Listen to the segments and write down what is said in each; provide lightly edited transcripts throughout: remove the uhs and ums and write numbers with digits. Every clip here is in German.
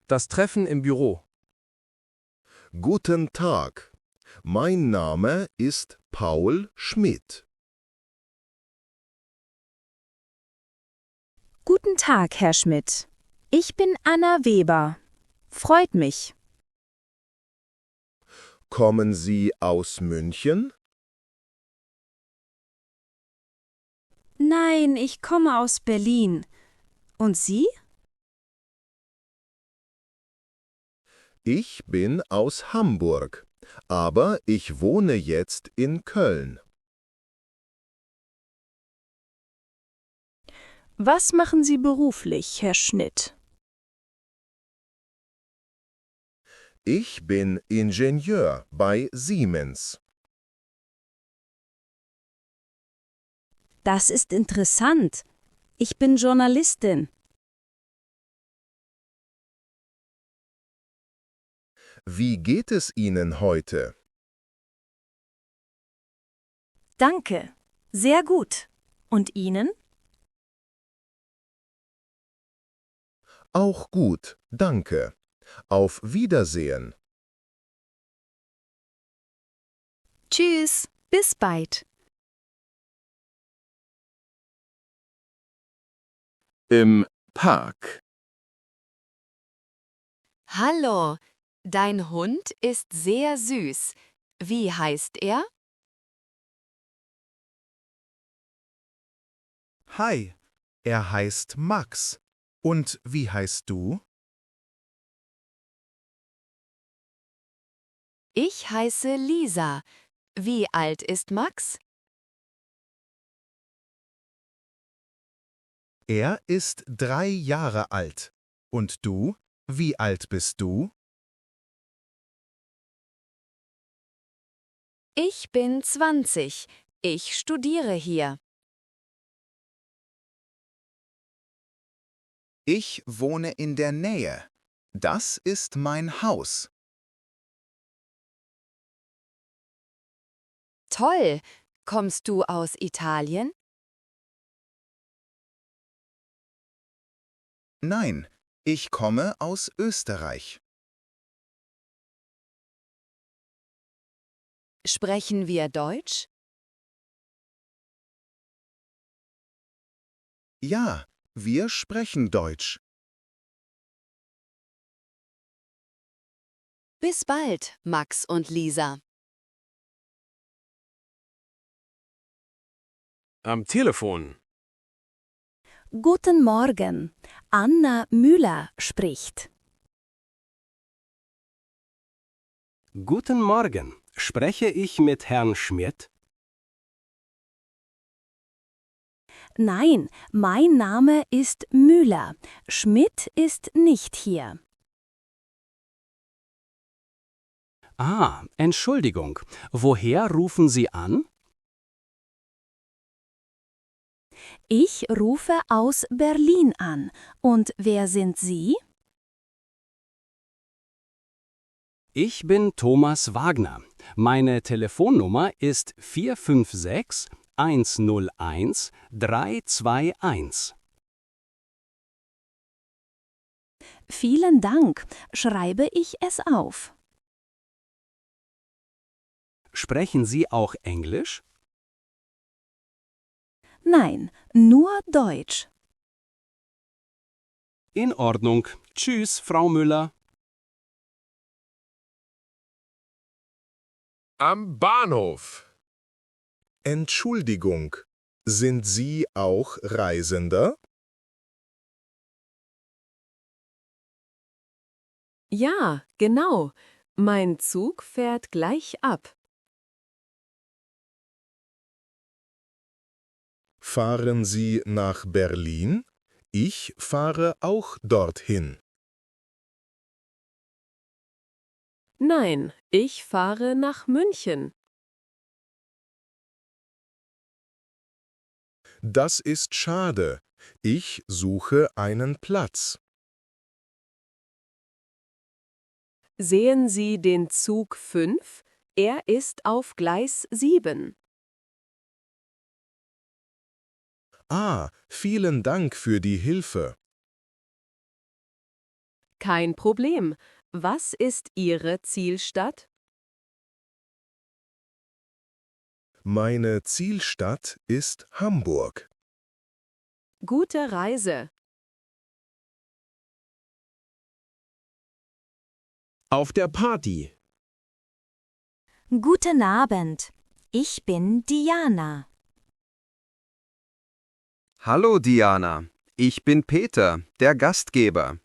Das Treffen im Büro. Guten Tag. Mein Name ist Paul Schmidt. Guten Tag, Herr Schmidt. Ich bin Anna Weber. Freut mich. Kommen Sie aus München? Nein, ich komme aus Berlin. Und Sie? Ich bin aus Hamburg, aber ich wohne jetzt in Köln. Was machen Sie beruflich, Herr Schmidt? Ich bin Ingenieur bei Siemens. Das ist interessant. Ich bin Journalistin. Wie geht es Ihnen heute? Danke. Sehr gut. Und Ihnen? Auch gut, danke. Auf Wiedersehen. Tschüss. Bis bald. Im Park. Hallo, dein Hund ist sehr süß. Wie heißt er? Hi, er heißt Max. Und wie heißt du? Ich heiße Lisa. Wie alt ist Max? Er ist 3 Jahre alt. Und du? Wie alt bist du? Ich bin 20. Ich studiere hier. Ich wohne in der Nähe. Das ist mein Haus. Toll. Kommst du aus Italien? Nein, ich komme aus Österreich. Sprechen wir Deutsch? Ja, wir sprechen Deutsch. Bis bald, Max und Lisa. Am Telefon. Guten Morgen. Anna Müller spricht. Guten Morgen. Spreche ich mit Herrn Schmidt? Nein, mein Name ist Müller. Schmidt ist nicht hier. Ah, Entschuldigung. Woher rufen Sie an? Ich rufe aus Berlin an. Und wer sind Sie? Ich bin Thomas Wagner. Meine Telefonnummer ist 456 101 321. Vielen Dank. Schreibe ich es auf. Sprechen Sie auch Englisch? Nein, nur Deutsch. In Ordnung. Tschüss, Frau Müller. Am Bahnhof. Entschuldigung, sind Sie auch Reisender? Ja, genau. Mein Zug fährt gleich ab. Fahren Sie nach Berlin? Ich fahre auch dorthin. Nein, ich fahre nach München. Das ist schade. Ich suche einen Platz. Sehen Sie den Zug 5? Er ist auf Gleis 7. Ah, vielen Dank für die Hilfe. Kein Problem. Was ist Ihre Zielstadt? Meine Zielstadt ist Hamburg. Gute Reise. Auf der Party. Guten Abend. Ich bin Diana. Hallo Diana, ich bin Peter, der Gastgeber.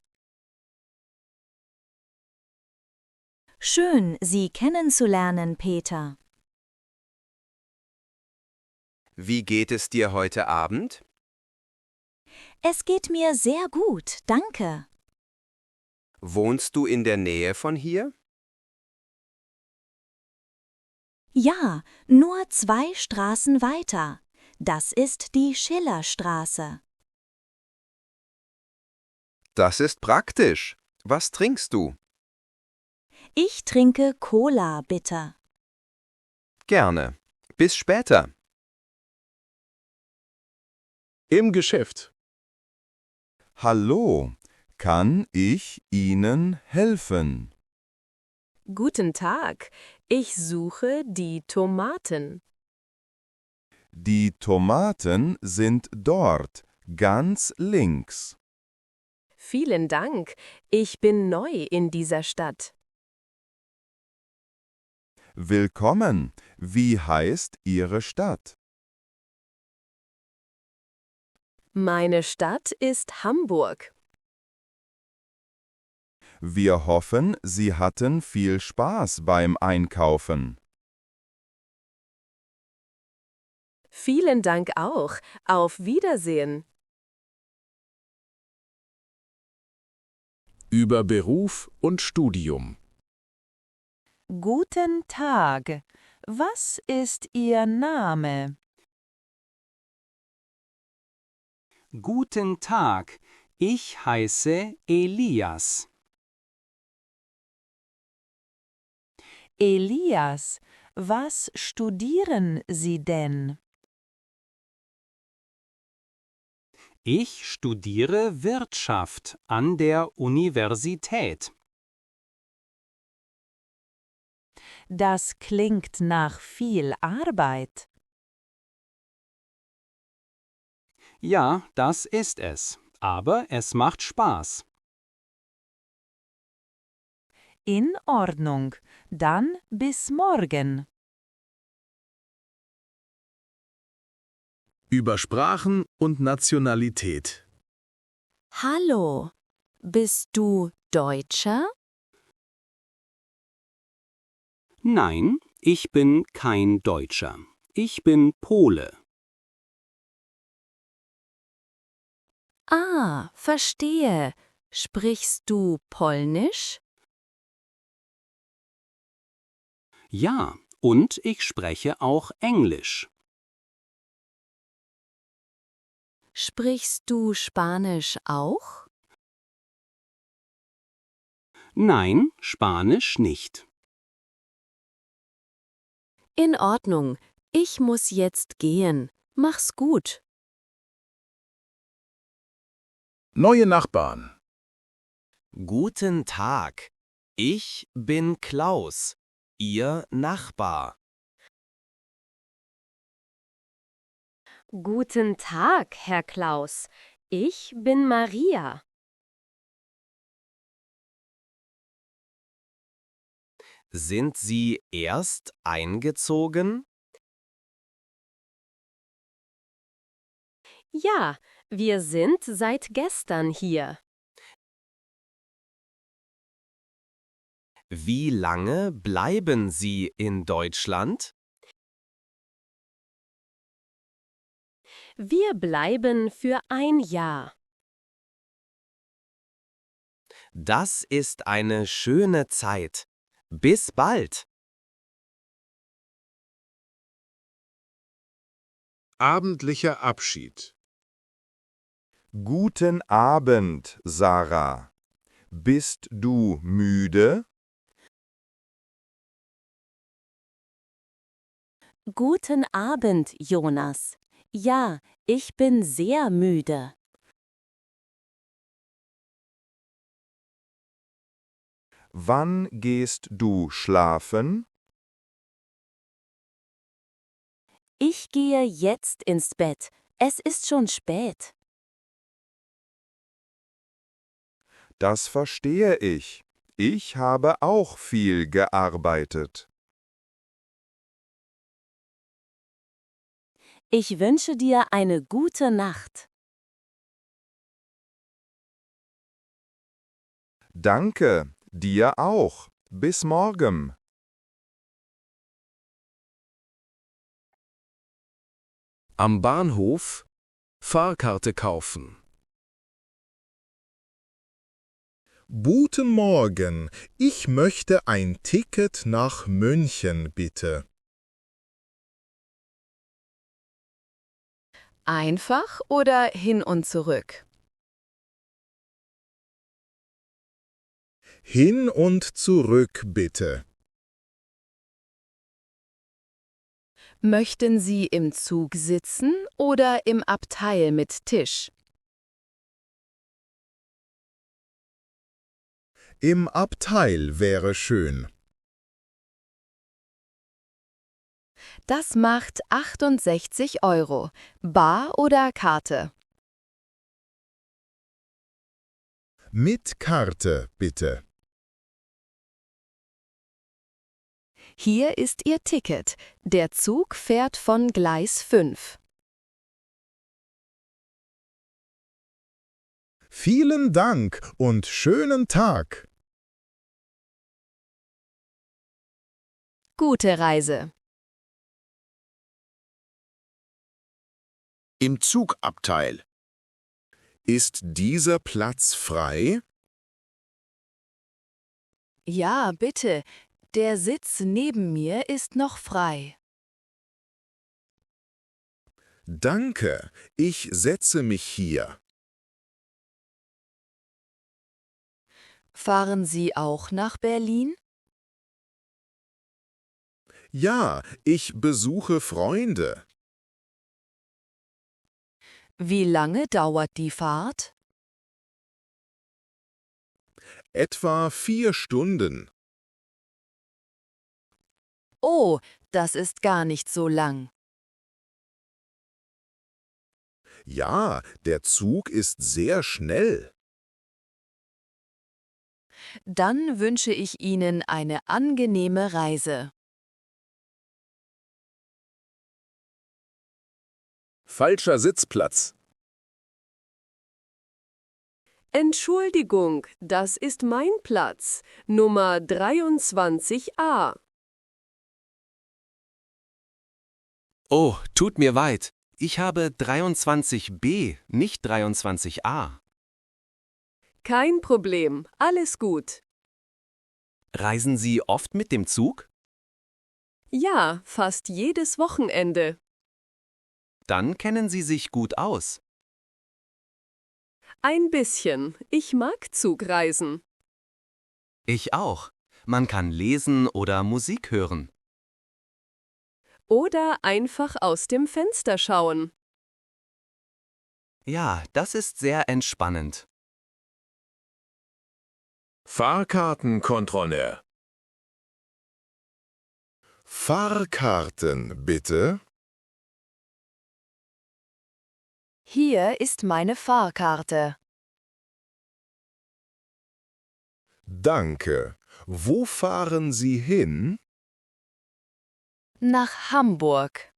Schön, Sie kennenzulernen, Peter. Wie geht es dir heute Abend? Es geht mir sehr gut, danke. Wohnst du in der Nähe von hier? Ja, nur 2 Straßen weiter. Das ist die Schillerstraße. Das ist praktisch. Was trinkst du? Ich trinke Cola, bitte. Gerne. Bis später. Im Geschäft. Hallo, kann ich Ihnen helfen? Guten Tag. Ich suche die Tomaten. Die Tomaten sind dort, ganz links. Vielen Dank. Ich bin neu in dieser Stadt. Willkommen. Wie heißt Ihre Stadt? Meine Stadt ist Hamburg. Wir hoffen, Sie hatten viel Spaß beim Einkaufen. Vielen Dank auch. Auf Wiedersehen. Über Beruf und Studium. Guten Tag. Was ist Ihr Name? Guten Tag, ich heiße Elias. Elias, was studieren Sie denn? Ich studiere Wirtschaft an der Universität. Das klingt nach viel Arbeit. Ja, das ist es, aber es macht Spaß. In Ordnung. Dann bis morgen. Über Sprachen und Nationalität. Hallo, bist du Deutscher? Nein, ich bin kein Deutscher. Ich bin Pole. Ah, verstehe. Sprichst du Polnisch? Ja, und ich spreche auch Englisch. Sprichst du Spanisch auch? Nein, Spanisch nicht. In Ordnung. Ich muss jetzt gehen. Mach's gut. Neue Nachbarn. Guten Tag. Ich bin Klaus, Ihr Nachbar. Guten Tag, Herr Klaus. Ich bin Maria. Sind Sie erst eingezogen? Ja, wir sind seit gestern hier. Wie lange bleiben Sie in Deutschland? Wir bleiben für ein Jahr. Das ist eine schöne Zeit. Bis bald. Abendlicher Abschied. Guten Abend, Sarah. Bist du müde? Guten Abend, Jonas. Ja, ich bin sehr müde. Wann gehst du schlafen? Ich gehe jetzt ins Bett. Es ist schon spät. Das verstehe ich. Ich habe auch viel gearbeitet. Ich wünsche dir eine gute Nacht. Danke, dir auch. Bis morgen. Am Bahnhof Fahrkarte kaufen. Guten Morgen, ich möchte ein Ticket nach München, bitte. Einfach oder hin und zurück? Hin und zurück, bitte. Möchten Sie im Zug sitzen oder im Abteil mit Tisch? Im Abteil wäre schön. Das macht 68 €. Bar oder Karte? Mit Karte, bitte. Hier ist Ihr Ticket. Der Zug fährt von Gleis 5. Vielen Dank und schönen Tag. Gute Reise. Im Zugabteil. Ist dieser Platz frei? Ja, bitte. Der Sitz neben mir ist noch frei. Danke, ich setze mich hier. Fahren Sie auch nach Berlin? Ja, ich besuche Freunde. Wie lange dauert die Fahrt? Etwa 4 Stunden. Oh, das ist gar nicht so lang. Ja, der Zug ist sehr schnell. Dann wünsche ich Ihnen eine angenehme Reise. Falscher Sitzplatz. Entschuldigung, das ist mein Platz, Nummer 23a. Oh, tut mir leid. Ich habe 23b, nicht 23a. Kein Problem, alles gut. Reisen Sie oft mit dem Zug? Ja, fast jedes Wochenende. Dann kennen Sie sich gut aus. Ein bisschen. Ich mag Zugreisen. Ich auch. Man kann lesen oder Musik hören. Oder einfach aus dem Fenster schauen. Ja, das ist sehr entspannend. Fahrkartenkontrolle. Fahrkarten, bitte. Hier ist meine Fahrkarte. Danke. Wo fahren Sie hin? Nach Hamburg.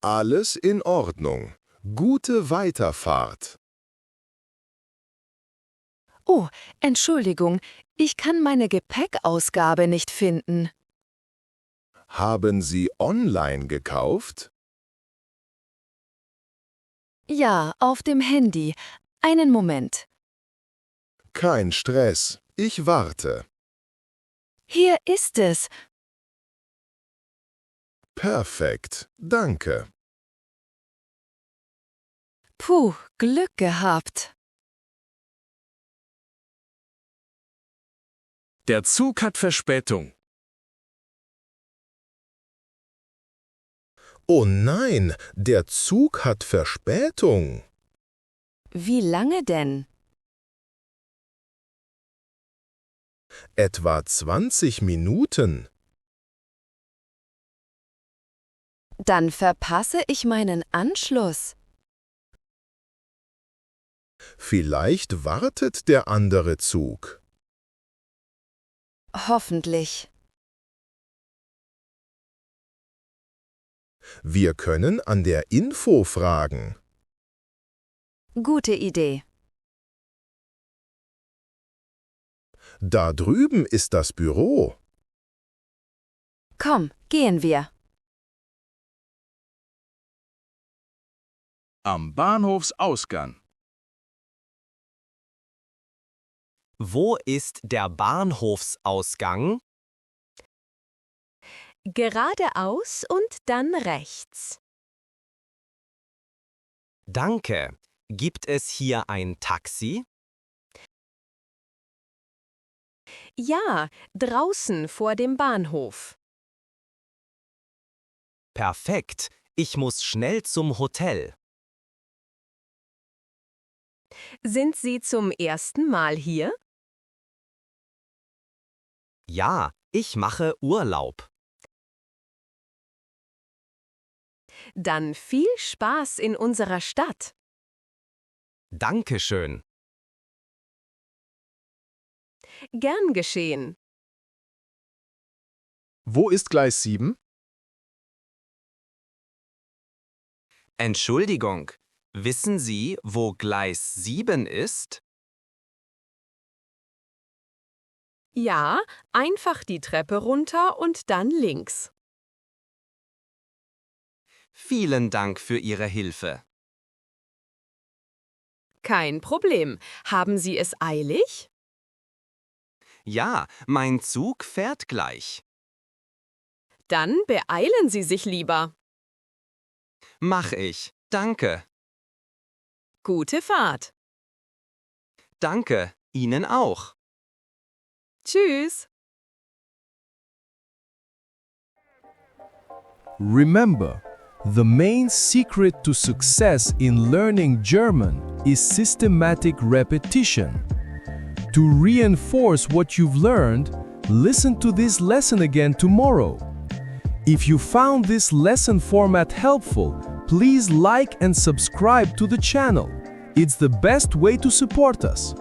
Alles in Ordnung. Gute Weiterfahrt. Oh, Entschuldigung, ich kann meine Gepäckausgabe nicht finden. Haben Sie online gekauft? Ja, auf dem Handy. Einen Moment. Kein Stress. Ich warte. Hier ist es. Perfekt. Danke. Puh, Glück gehabt. Der Zug hat Verspätung. Oh nein, der Zug hat Verspätung. Wie lange denn? Etwa 20 Minuten. Dann verpasse ich meinen Anschluss. Vielleicht wartet der andere Zug. Hoffentlich. Wir können an der Info fragen. Gute Idee. Da drüben ist das Büro. Komm, gehen wir. Am Bahnhofsausgang. Wo ist der Bahnhofsausgang? Geradeaus und dann rechts. Danke. Gibt es hier ein Taxi? Ja, draußen vor dem Bahnhof. Perfekt. Ich muss schnell zum Hotel. Sind Sie zum ersten Mal hier? Ja, ich mache Urlaub. Dann viel Spaß in unserer Stadt. Dankeschön. Gern geschehen. Wo ist Gleis 7? Entschuldigung, wissen Sie, wo Gleis 7 ist? Ja, einfach die Treppe runter und dann links. Vielen Dank für Ihre Hilfe. Kein Problem. Haben Sie es eilig? Ja, mein Zug fährt gleich. Dann beeilen Sie sich lieber. Mach ich. Danke. Gute Fahrt. Danke. Ihnen auch. Tschüss. Remember, the main secret to success in learning German is systematic repetition. To reinforce what you've learned, listen to this lesson again tomorrow. If you found this lesson format helpful, please like and subscribe to the channel. It's the best way to support us.